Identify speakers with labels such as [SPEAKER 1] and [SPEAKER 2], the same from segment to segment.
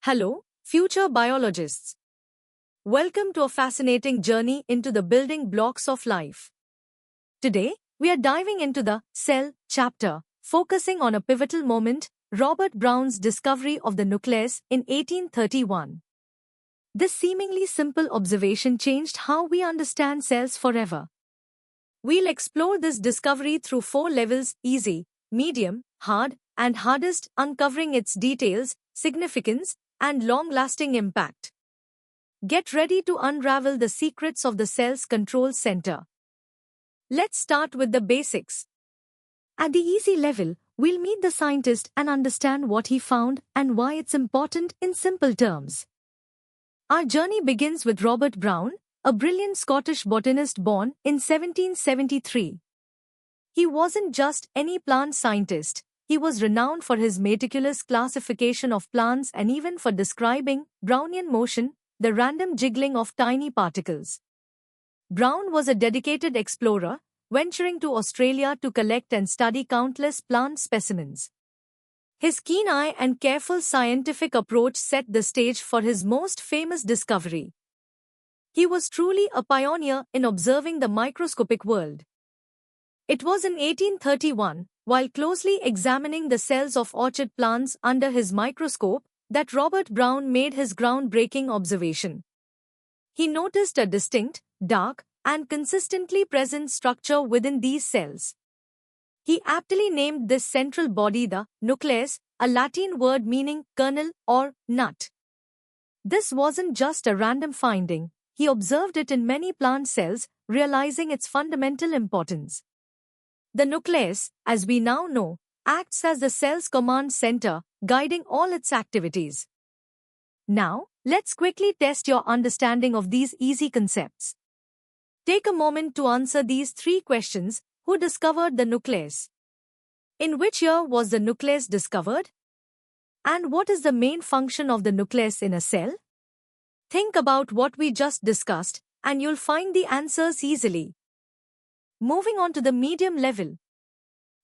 [SPEAKER 1] Hello, future biologists. Welcome to a fascinating journey into the building blocks of life. Today, we are diving into the cell chapter, focusing on a pivotal moment, Robert Brown's discovery of the nucleus in 1831. This seemingly simple observation changed how we understand cells forever. We'll explore this discovery through 4 levels: easy, medium, hard, and hardest, uncovering its details, significance, and long-lasting impact. Get ready to unravel the secrets of the cell's control center. Let's start with the basics. At the easy level, we'll meet the scientist and understand what he found and why it's important in simple terms. Our journey begins with Robert Brown, a brilliant Scottish botanist born in 1773. He wasn't just any plant scientist. He was renowned for his meticulous classification of plants and even for describing Brownian motion, the random jiggling of tiny particles. Brown was a dedicated explorer, venturing to Australia to collect and study countless plant specimens. His keen eye and careful scientific approach set the stage for his most famous discovery. He was truly a pioneer in observing the microscopic world. It was in 1831, while closely examining the cells of orchid plants under his microscope, that Robert Brown made his groundbreaking observation. He noticed a distinct, dark, and consistently present structure within these cells. He aptly named this central body the nucleus, a Latin word meaning kernel or nut. This wasn't just a random finding. He observed it in many plant cells, realizing its fundamental importance. The nucleus, as we now know, acts as the cell's command center, guiding all its activities. Now, let's quickly test your understanding of these easy concepts. Take a moment to answer these 3 questions. Who discovered the nucleus? In which year was the nucleus discovered? And what is the main function of the nucleus in a cell? Think about what we just discussed, and you'll find the answers easily. Moving on to the medium level.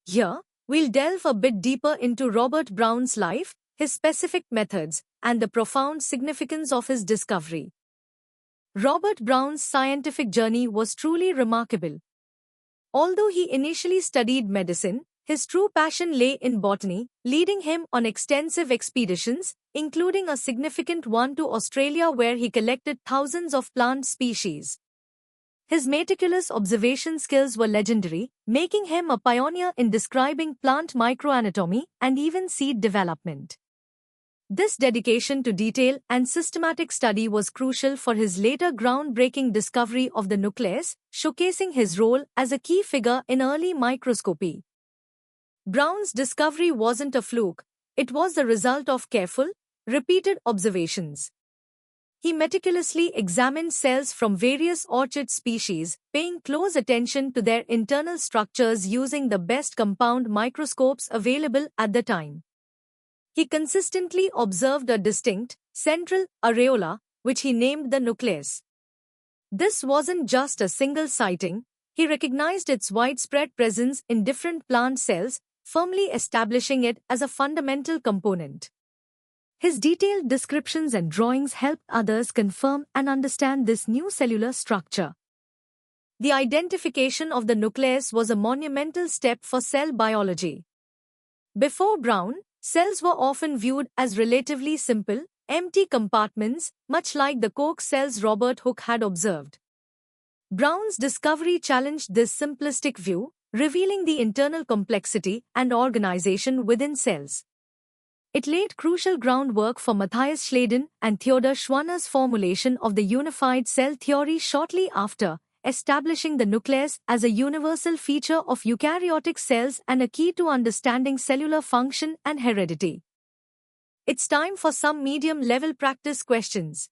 [SPEAKER 1] Here, we'll delve a bit deeper into Robert Brown's life, his specific methods, and the profound significance of his discovery. Robert Brown's scientific journey was truly remarkable. Although he initially studied medicine, his true passion lay in botany, leading him on extensive expeditions, including a significant one to Australia where he collected thousands of plant species. His meticulous observation skills were legendary, making him a pioneer in describing plant microanatomy and even seed development. This dedication to detail and systematic study was crucial for his later groundbreaking discovery of the nucleus, showcasing his role as a key figure in early microscopy. Brown's discovery wasn't a fluke, it was the result of careful, repeated observations. He meticulously examined cells from various orchid species, paying close attention to their internal structures using the best compound microscopes available at the time. He consistently observed a distinct, central areola, which he named the nucleus. This wasn't just a single sighting. He recognized its widespread presence in different plant cells, firmly establishing it as a fundamental component. His detailed descriptions and drawings helped others confirm and understand this new cellular structure. The identification of the nucleus was a monumental step for cell biology. Before Brown, cells were often viewed as relatively simple, empty compartments, much like the cork cells Robert Hooke had observed. Brown's discovery challenged this simplistic view, revealing the internal complexity and organization within cells. It laid crucial groundwork for Matthias Schleiden and Theodor Schwanner's formulation of the unified cell theory shortly after, establishing the nucleus as a universal feature of eukaryotic cells and a key to understanding cellular function and heredity. It's time for some medium-level practice questions.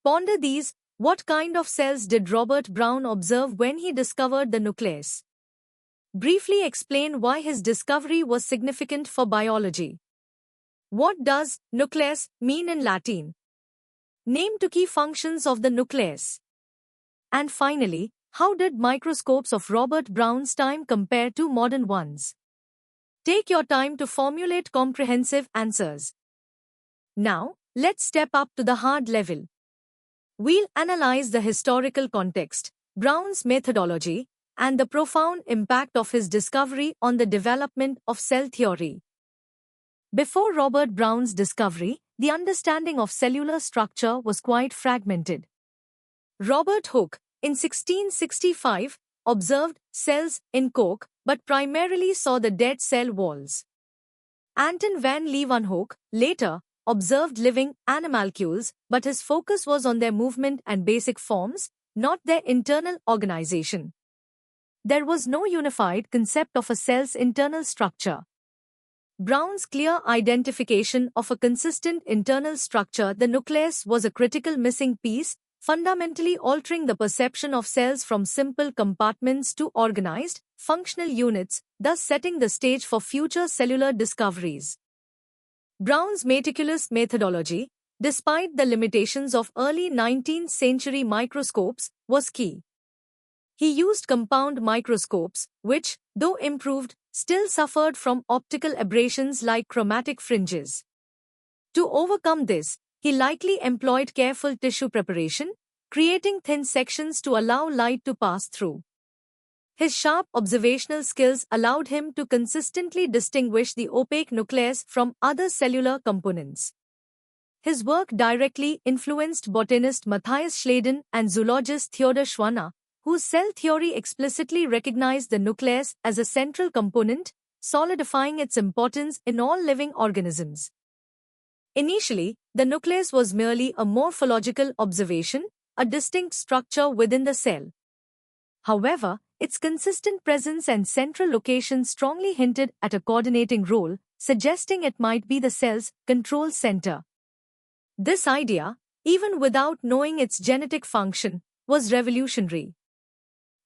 [SPEAKER 1] Ponder these. What kind of cells did Robert Brown observe when he discovered the nucleus? Briefly explain why his discovery was significant for biology. What does nucleus mean in Latin? Name 2 key functions of the nucleus. And finally, how did microscopes of Robert Brown's time compare to modern ones? Take your time to formulate comprehensive answers. Now, let's step up to the hard level. We'll analyze the historical context, Brown's methodology, and the profound impact of his discovery on the development of cell theory. Before Robert Brown's discovery, the understanding of cellular structure was quite fragmented. Robert Hooke, in 1665, observed cells in cork but primarily saw the dead cell walls. Anton van Leeuwenhoek, later, observed living animalcules, but his focus was on their movement and basic forms, not their internal organization. There was no unified concept of a cell's internal structure. Brown's clear identification of a consistent internal structure, the nucleus, was a critical missing piece, fundamentally altering the perception of cells from simple compartments to organized, functional units, thus setting the stage for future cellular discoveries. Brown's meticulous methodology, despite the limitations of early 19th century microscopes, was key. He used compound microscopes, which, though improved, still suffered from optical aberrations like chromatic fringes. To overcome this, he likely employed careful tissue preparation, creating thin sections to allow light to pass through. His sharp observational skills allowed him to consistently distinguish the opaque nucleus from other cellular components. His work directly influenced botanist Matthias Schleiden and zoologist Theodor Schwanner, whose cell theory explicitly recognized the nucleus as a central component, solidifying its importance in all living organisms. Initially, the nucleus was merely a morphological observation, a distinct structure within the cell. However, its consistent presence and central location strongly hinted at a coordinating role, suggesting it might be the cell's control center. This idea, even without knowing its genetic function, was revolutionary.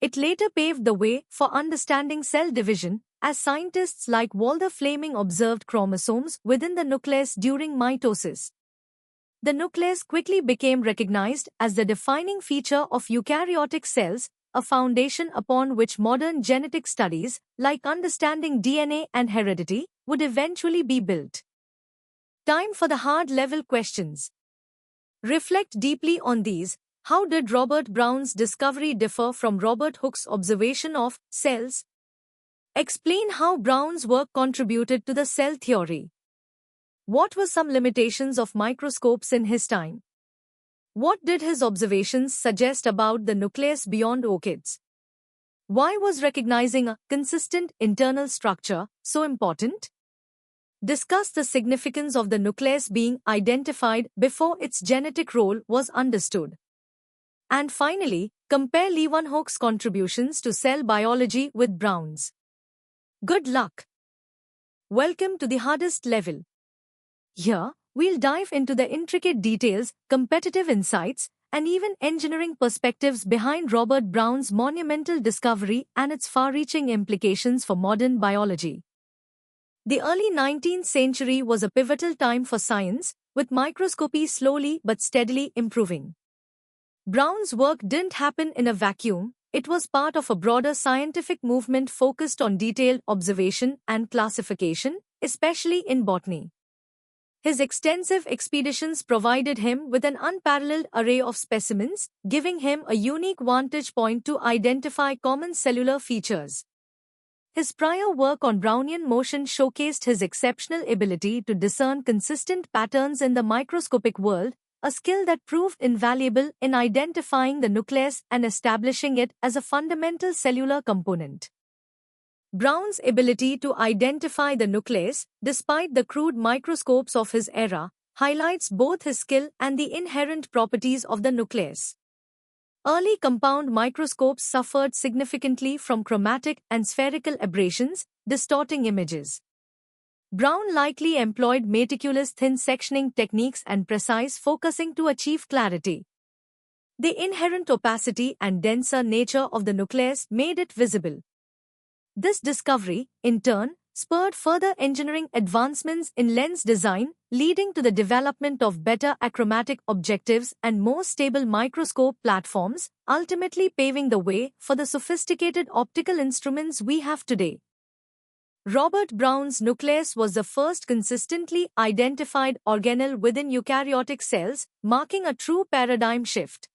[SPEAKER 1] It later paved the way for understanding cell division, as scientists like Walter Fleming observed chromosomes within the nucleus during mitosis. The nucleus quickly became recognized as the defining feature of eukaryotic cells, a foundation upon which modern genetic studies, like understanding DNA and heredity, would eventually be built. Time for the hard-level questions. Reflect deeply on these. How did Robert Brown's discovery differ from Robert Hooke's observation of cells? Explain how Brown's work contributed to the cell theory. What were some limitations of microscopes in his time? What did his observations suggest about the nucleus beyond orchids? Why was recognizing a consistent internal structure so important? Discuss the significance of the nucleus being identified before its genetic role was understood. And finally, compare Leeuwenhoek's contributions to cell biology with Brown's. Good luck! Welcome to the hardest level. Here, we'll dive into the intricate details, competitive insights, and even engineering perspectives behind Robert Brown's monumental discovery and its far-reaching implications for modern biology. The early 19th century was a pivotal time for science, with microscopy slowly but steadily improving. Brown's work didn't happen in a vacuum. It was part of a broader scientific movement focused on detailed observation and classification, especially in botany. His extensive expeditions provided him with an unparalleled array of specimens, giving him a unique vantage point to identify common cellular features. His prior work on Brownian motion showcased his exceptional ability to discern consistent patterns in the microscopic world, a skill that proved invaluable in identifying the nucleus and establishing it as a fundamental cellular component. Brown's ability to identify the nucleus, despite the crude microscopes of his era, highlights both his skill and the inherent properties of the nucleus. Early compound microscopes suffered significantly from chromatic and spherical aberrations, distorting images. Brown likely employed meticulous thin sectioning techniques and precise focusing to achieve clarity. The inherent opacity and denser nature of the nucleus made it visible. This discovery, in turn, spurred further engineering advancements in lens design, leading to the development of better achromatic objectives and more stable microscope platforms, ultimately paving the way for the sophisticated optical instruments we have today. Robert Brown's nucleus was the first consistently identified organelle within eukaryotic cells, marking a true paradigm shift.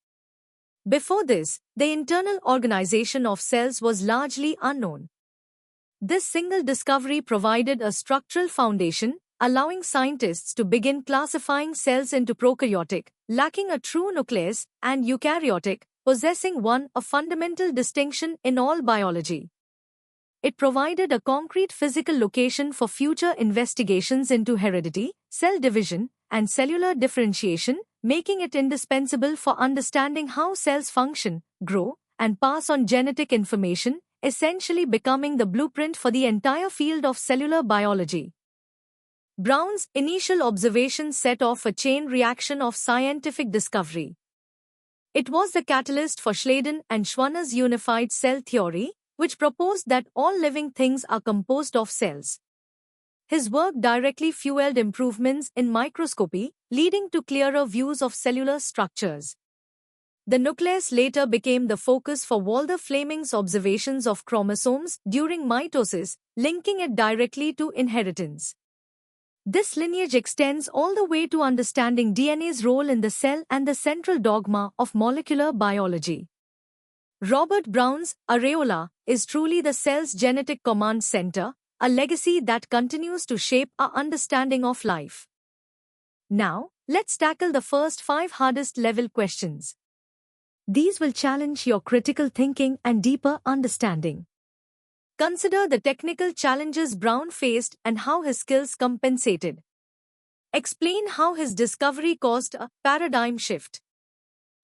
[SPEAKER 1] Before this, the internal organization of cells was largely unknown. This single discovery provided a structural foundation, allowing scientists to begin classifying cells into prokaryotic, lacking a true nucleus, and eukaryotic, possessing one, a fundamental distinction in all biology. It provided a concrete physical location for future investigations into heredity, cell division, and cellular differentiation, making it indispensable for understanding how cells function, grow, and pass on genetic information, essentially becoming the blueprint for the entire field of cellular biology. Brown's initial observations set off a chain reaction of scientific discovery. It was the catalyst for Schleiden and Schwanner's unified cell theory, which proposed that all living things are composed of cells. His work directly fueled improvements in microscopy, leading to clearer views of cellular structures. The nucleus later became the focus for Walter Fleming's observations of chromosomes during mitosis, linking it directly to inheritance. This lineage extends all the way to understanding DNA's role in the cell and the central dogma of molecular biology. Robert Brown's areola is truly the cell's genetic command center, a legacy that continues to shape our understanding of life. Now, let's tackle the first 5 hardest level questions. These will challenge your critical thinking and deeper understanding. Consider the technical challenges Brown faced and how his skills compensated. Explain how his discovery caused a paradigm shift.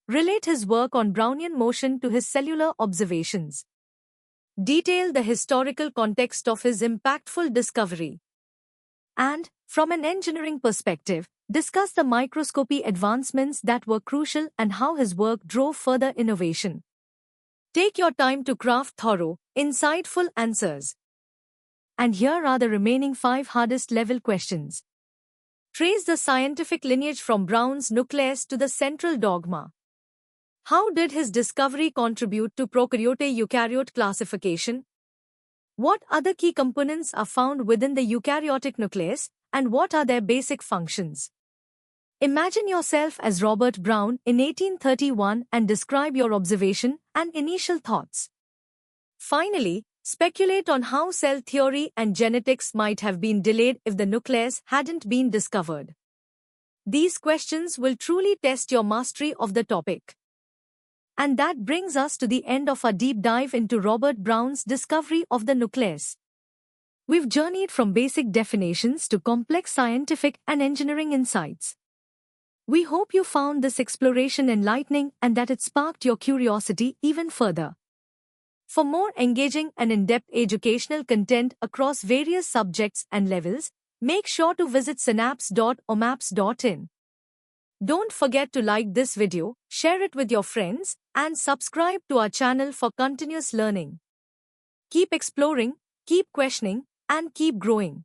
[SPEAKER 1] Relate his work on Brownian motion to his cellular observations. Detail the historical context of his impactful discovery. And, from an engineering perspective, discuss the microscopy advancements that were crucial and how his work drove further innovation. Take your time to craft thorough, insightful answers. And here are the remaining 5 hardest level questions. Trace the scientific lineage from Brown's nucleus to the central dogma. How did his discovery contribute to prokaryote-eukaryote classification? What other key components are found within the eukaryotic nucleus, and what are their basic functions? Imagine yourself as Robert Brown in 1831 and describe your observation and initial thoughts. Finally, speculate on how cell theory and genetics might have been delayed if the nucleus hadn't been discovered. These questions will truly test your mastery of the topic. And that brings us to the end of our deep dive into Robert Brown's discovery of the nucleus. We've journeyed from basic definitions to complex scientific and engineering insights. We hope you found this exploration enlightening and that it sparked your curiosity even further. For more engaging and in-depth educational content across various subjects and levels, make sure to visit synapse.omaps.in. Don't forget to like this video, share it with your friends, and subscribe to our channel for continuous learning. Keep exploring, keep questioning, and keep growing.